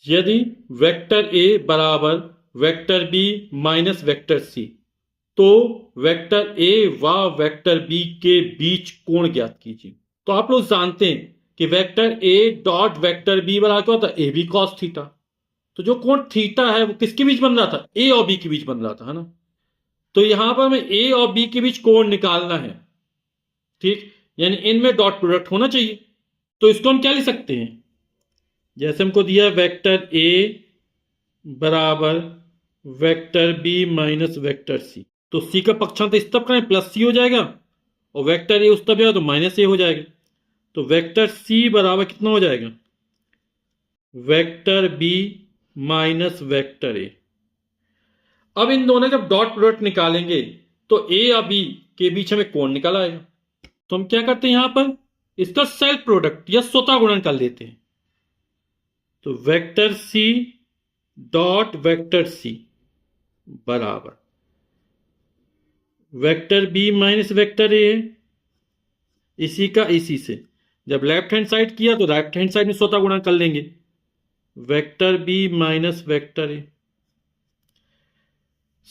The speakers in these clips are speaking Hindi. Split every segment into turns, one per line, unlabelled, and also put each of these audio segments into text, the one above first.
यदि वेक्टर ए बराबर vector B minus vector C, तो वेक्टर ए व वेक्टर बी के बीच कोण ज्ञात कीजिए। तो आप लोग जानते हैं कि vector A dot vector B बराबर क्या होता है, ए बी कॉस थीटा। तो जो कोण थीटा है वो किसके बीच बन रहा था, ए और बी के बीच बन रहा था, है ना। तो यहां पर हमें ए और बी के बीच कोण निकालना है, ठीक। यानी इनमें डॉट प्रोडक्ट होना चाहिए। तो इसको हम क्या लिख सकते हैं, जैसे हमको दिया वेक्टर ए बराबर vector B minus vector C, तो सी का पक्षांतर इस तरफ करें प्लस सी हो जाएगा, और वेक्टर ए उस तरफ जाएगा तो माइनस ए हो जाएगा। तो वेक्टर सी बराबर कितना हो जाएगा, vector B minus vector A. अब इन दोनों जब डॉट प्रोडक्ट निकालेंगे तो ए या बी के बीच हमें कोण निकल आएगा। तो हम क्या करते हैं, यहां पर इसका सेल्फ प्रोडक्ट या स्वतः गुणन कर लेते हैं। तो vector C dot vector C बराबर vector B minus vector A, इसी का इसी से जब लेफ्ट हैंड साइड किया तो राइट हैंड साइड में स्वतः गुणन कर लेंगे, vector B minus vector A.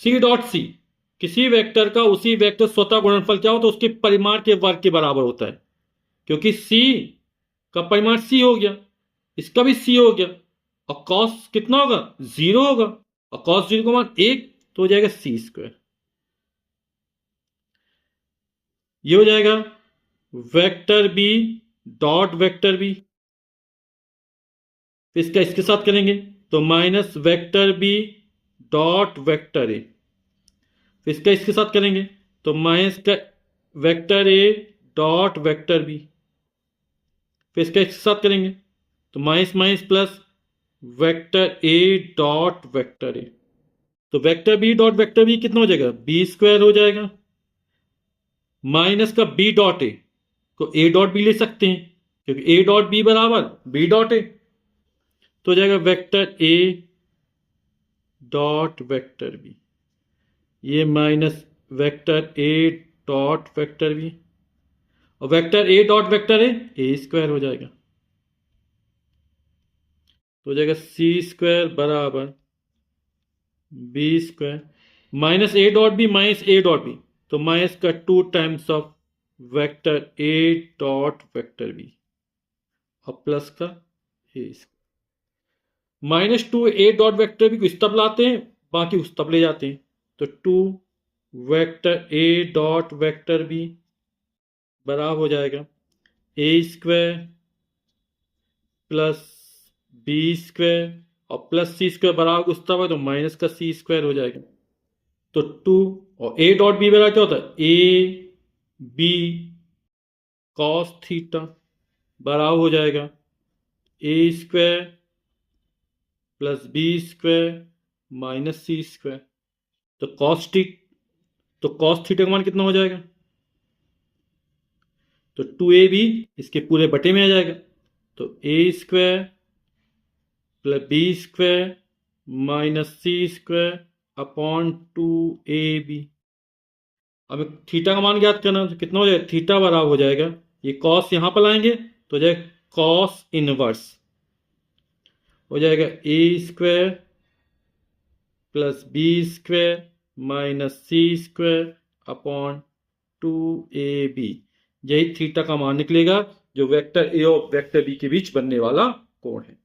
C dot C, किसी वेक्टर का उसी वेक्टर स्वतः गुणनफल क्या होता है, उसके परिमाण के वर्ग के बराबर होता है। क्योंकि सी का परिमाण सी हो गया, इसका भी सी हो गया, और कॉस कितना होगा, 0 होगा, और कॉस 0 का मान 1, तो हो जाएगा सी स्क्वायर। ये हो जाएगा vector B dot vector B, इसका इसके साथ करेंगे तो minus vector B dot vector A, इसका इसके साथ करेंगे तो माइनस का vector A dot vector B, फिर इसका इसके साथ करेंगे तो minus minus plus vector A dot vector A. तो vector B dot vector B कितना हो जाएगा, बी स्क्वायर हो जाएगा, माइनस का बी डॉट ए को ए डॉट बी ले सकते हैं, क्योंकि ए डॉट बी बराबर बी डॉट ए। तो हो जाएगा vector A dot vector B, ये minus vector A dot vector B, और vector A dot vector A square हो जाएगा। तो हो जाएगा सी स्क्वायर बराबर B square minus A dot B minus A dot B, तो माइनस का 2 times of vector A dot vector B, और प्लस का A -2 A dot vector B को इस तरफ लाते हैं, बाकी उस तरफ ले जाते हैं। तो 2 vector A dot vector B बराबर हो जाएगा A square plus B square, और प्लस सी स्क्वायर बराबर उस तरफ है तो माइनस का सी स्क्वायर हो जाएगा। तो 2 और ए डॉट बी बराबर क्या होता है, ए बी कॉस थीटा बराबर हो जाएगा A square plus B square minus C square. तो कॉस थीटा का मान कितना हो जाएगा, तो 2a भी इसके पूरे बटे में आ जाएगा, तो A square plus B square minus C square upon 2ab। अब थीटा का मान ज्ञात करना, तो कितना हो जाएगा, थीटा बराबर हो जाएगा, ये कॉस यहां पर लाएंगे तो हो जाएगा कॉस इनवर्स, हो जाएगा A square plus B square minus C square upon 2ab। यही थीटा का मान निकलेगा जो वेक्टर ए और वेक्टर बी के बीच बनने वाला कोण है।